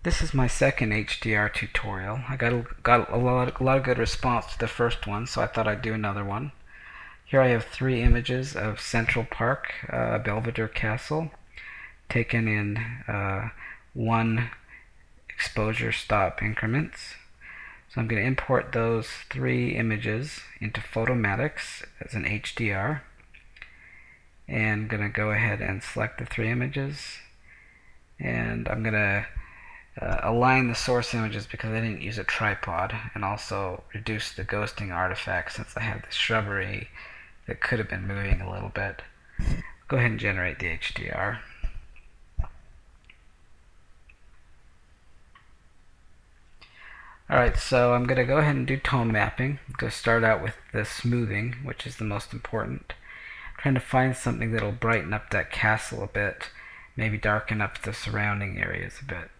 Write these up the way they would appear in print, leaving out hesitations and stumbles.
This is my second HDR tutorial. I got a lot of good response to the first one, so I thought I'd do another one. Here I have 3 images of Central Park, Belvedere Castle, taken in 1 exposure stop increments. So I'm going to import those 3 images into Photomatix as an HDR. And I'm going to go ahead and select the 3 images. And I'm going to align the source images because I didn't use a tripod, and also reduce the ghosting artifact since I had the shrubbery that could have been moving a little bit. Go ahead and generate the HDR. Alright, so I'm going to go ahead and do tone mapping. I'm going to start out with the smoothing, which is the most important. I'm trying to find something that will brighten up that castle a bit, maybe darken up the surrounding areas a bit.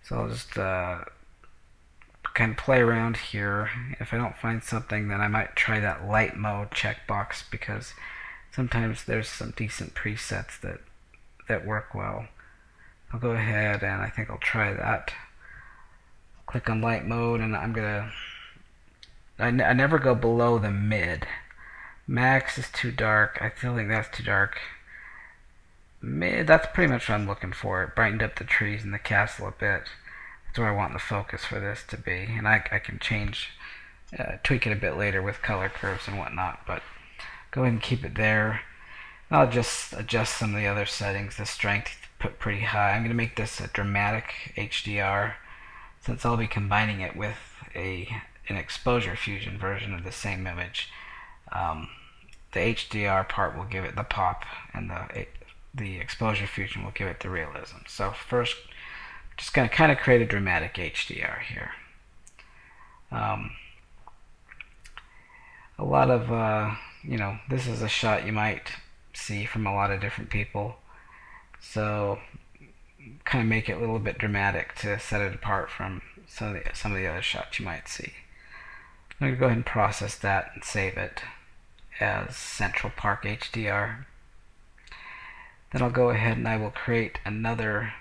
So I'll just kind of play around here. If I don't find something, then I might try that light mode checkbox, because sometimes there's some decent presets that work well. I'll go ahead and I think I'll try that. Click on light mode, and I never go below the mid. Max is too dark. I feel like that's too dark. Mid, that's pretty much what I'm looking for. It brightened up the trees and the castle a bit. That's where I want the focus for this to be. And I can tweak it a bit later with color curves and whatnot, but go ahead and keep it there. I'll just adjust some of the other settings. The strength put pretty high. I'm going to make this a dramatic HDR, since I'll be combining it with an exposure fusion version of the same image. The HDR part will give it the pop, and the exposure fusion will give it the realism. So first, just going to kind of create a dramatic HDR here. A lot of, this is a shot you might see from a lot of different people. So kind of make it a little bit dramatic to set it apart from some of the other shots you might see. I'm going to go ahead and process that and save it as Central Park HDR. Then I'll go ahead and I will create another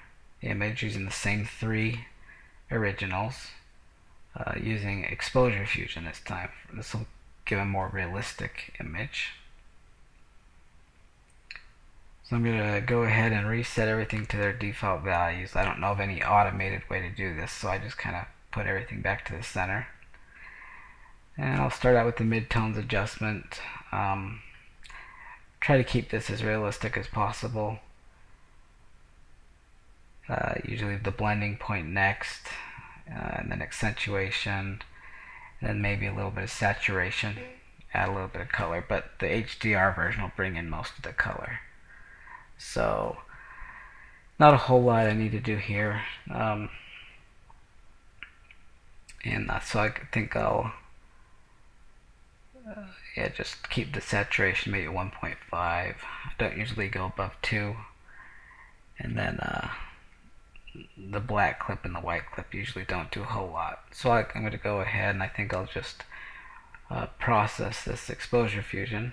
image using the same 3 originals, using exposure fusion this time. This will give a more realistic image. So I'm going to go ahead and reset everything to their default values. I don't know of any automated way to do this, so I just kind of put everything back to the center. And I'll start out with the midtones adjustment. Try to keep this as realistic as possible. Usually the blending point next, and then accentuation, and then maybe a little bit of saturation, add a little bit of color, but the HDR version will bring in most of the color. So not a whole lot I need to do here, and so I think I'll just keep the saturation maybe 1.5. I don't usually go above 2, and then the black clip and the white clip usually don't do a whole lot. So I'm going to go ahead and I think I'll just process this exposure fusion,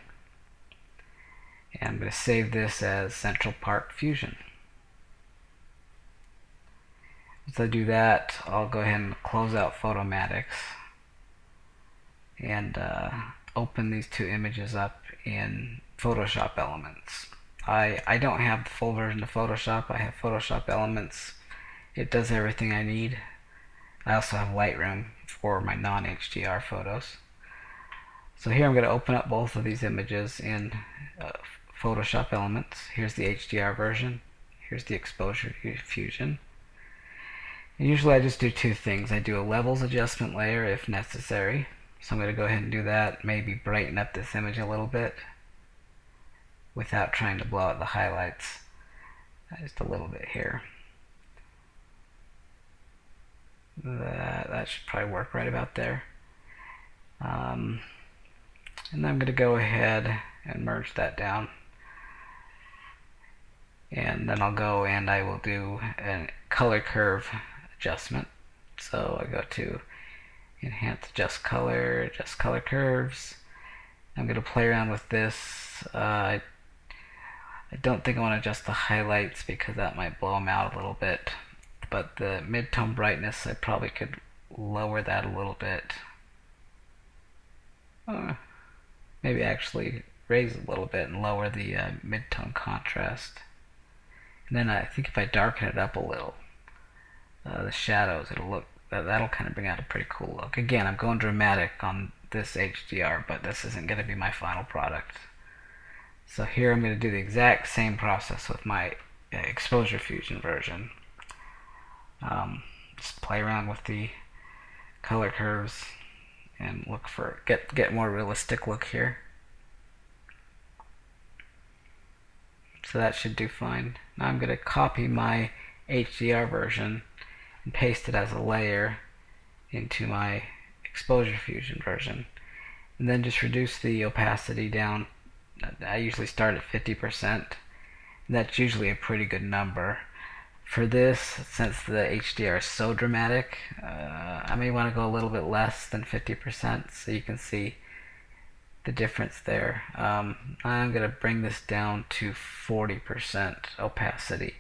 and I'm going to save this as Central Park Fusion. Once I do that, I'll go ahead and close out Photomatix and open these 2 images up in Photoshop Elements. I don't have the full version of Photoshop. I have Photoshop Elements. It does everything I need. I also have Lightroom for my non-HDR photos. So here I'm going to open up both of these images in Photoshop Elements. Here's the HDR version. Here's the exposure fusion. And usually I just do 2 things. I do a levels adjustment layer if necessary. So I'm going to go ahead and do that. Maybe brighten up this image a little bit without trying to blow out the highlights. Just a little bit here. That should probably work right about there. And then I'm going to go ahead and merge that down. And then I'll go and I will do a color curve adjustment. So I go to Enhance, Adjust Color Curves. I'm going to play around with this. I don't think I want to adjust the highlights because that might blow them out a little bit. but the mid-tone brightness, I probably could lower that a little bit. Maybe actually raise it a little bit and lower the mid-tone contrast. And then I think if I darken it up a little, the shadows, that'll kind of bring out a pretty cool look. Again, I'm going dramatic on this HDR, but this isn't going to be my final product. So here I'm going to do the exact same process with my exposure fusion version. Just play around with the color curves and look for get more realistic look here. So that should do fine. Now I'm going to copy my HDR version and paste it as a layer into my exposure fusion version, and then just reduce the opacity down. I usually start at 50%. That's usually a pretty good number. For this, since the HDR is so dramatic, I may want to go a little bit less than 50% so you can see the difference there. I'm going to bring this down to 40% opacity.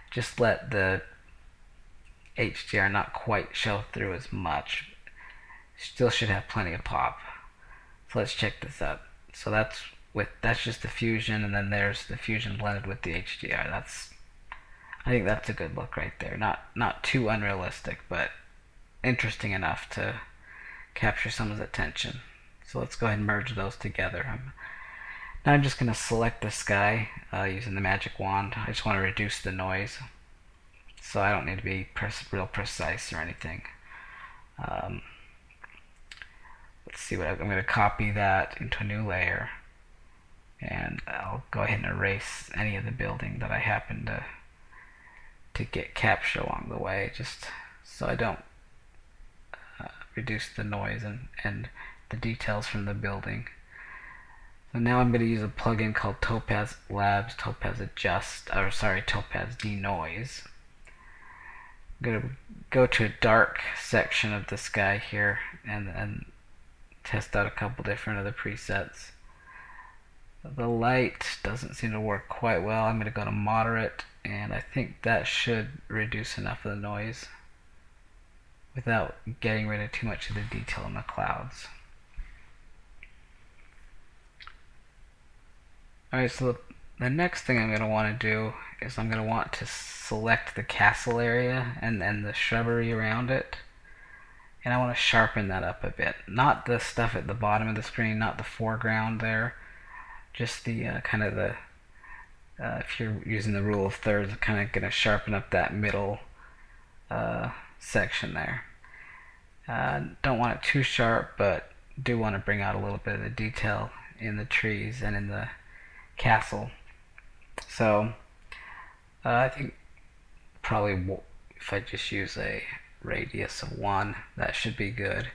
Just let the HDR not quite show through as much. Still should have plenty of pop. So let's check this out. So that's just the fusion, and then there's the fusion blended with the HDR. I think that's a good look right there. Not too unrealistic, but interesting enough to capture someone's attention. So let's go ahead and merge those together. Now I'm just going to select the sky using the magic wand. I just want to reduce the noise, so I don't need to be real precise or anything. Let's see what I'm going to copy that into a new layer, and I'll go ahead and erase any of the building that I happen to get capture along the way, just so I don't reduce the noise and the details from the building. So now I'm going to use a plugin called Topaz Labs Topaz Denoise. I'm going to go to a dark section of the sky here and test out a couple different other presets. The light doesn't seem to work quite well. I'm going to go to moderate, and I think that should reduce enough of the noise without getting rid of too much of the detail in the clouds. Alright, so the next thing I'm going to want to do is I'm going to want to select the castle area and the shrubbery around it. And I want to sharpen that up a bit. Not the stuff at the bottom of the screen, not the foreground there. Just the kind of the, if you're using the rule of thirds, kind of going to sharpen up that middle section there. Don't want it too sharp, but do want to bring out a little bit of the detail in the trees and in the castle. So I think probably if I just use a radius of 1, that should be good.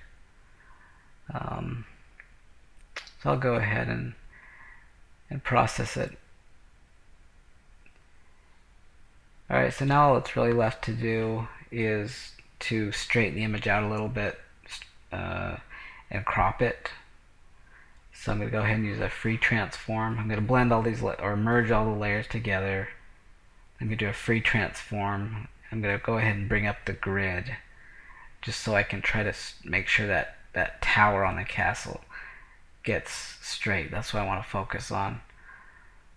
So I'll go ahead and process it. Alright, so now all that's really left to do is to straighten the image out a little bit and crop it. So I'm going to go ahead and use a free transform. I'm going to blend all these or merge all the layers together. I'm going to do a free transform. I'm going to go ahead and bring up the grid just so I can try to make sure that that tower on the castle gets straight. That's what I want to focus on.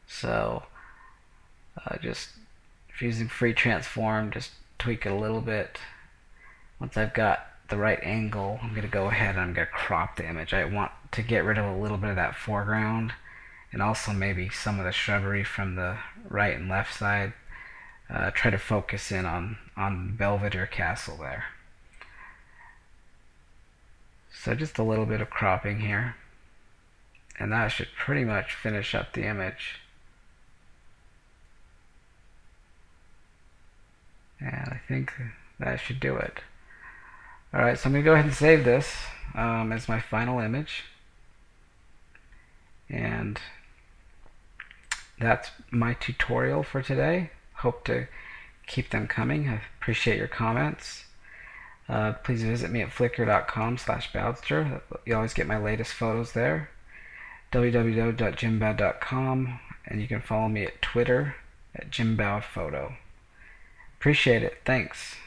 So just if using free transform, just tweak it a little bit. Once I've got the right angle, I'm going to go ahead and I'm going to crop the image. I want to get rid of a little bit of that foreground and also maybe some of the shrubbery from the right and left side. Try to focus in on Belvedere Castle there. So just a little bit of cropping here, and that should pretty much finish up the image. And I think that should do it. Alright, so I'm going to go ahead and save this as my final image. And that's my tutorial for today. Hope to keep them coming. I appreciate your comments. Please visit me at flickr.com/Boudster. You always get my latest photos there. www.jimboud.com, and you can follow me at Twitter at JimBoudPhoto. Appreciate it. Thanks.